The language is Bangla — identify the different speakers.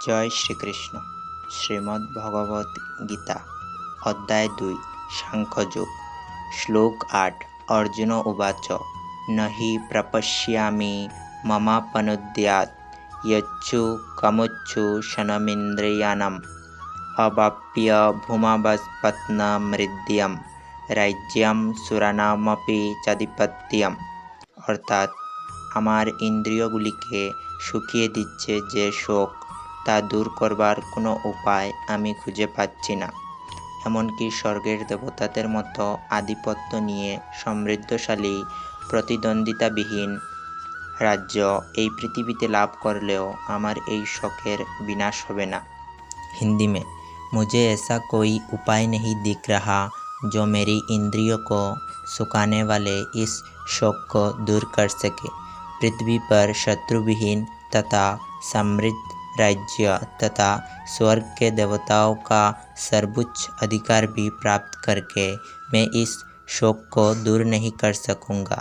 Speaker 1: জয় শ্রীকৃষ্ণ। শ্রীমদ্ ভগবত গীতা অধ্যায় 2 সাংখ্যযোগ শ্লোক 8 অর্জুন উবাচ নহি প্রপশ্যামি মমাপনুদ্যাৎ ইচ্ছু কামুচ্ছু শনমিন্দ্রিয়াণম অবাপ্য ভূমাবস্পত্নমৃদ্যম রাজ্যম সুরানামপি চাধিপত্যম। অর্থাৎ আমার ইন্দ্রিয়গুলিকে শুকিয়ে দিচ্ছে যে শোক, তা দূর করবার কোনো উপায় আমি খুঁজে পাচ্ছি না। এমনকি স্বর্গের দেবতাদের মতো আধিপত্য নিয়ে সমৃদ্ধশালী প্রতিদ্বন্দ্বিতাবিহীন রাজ্য এই পৃথিবীতে লাভ করলেও আমার এই শোকের বিনাশ হবে না। हिंदी में मुझे ऐसा कोई उपाय नहीं दिख रहा जो मेरी इंद्रियों को सुखाने वाले इस शोक को दूर कर सके। पृथ्वी पर शत्रुविहीन तथा समृद्ध राज्य तथा स्वर्ग के देवताओं का सर्वोच्च अधिकार भी प्राप्त करके मैं इस शोक को दूर नहीं कर सकूँगा।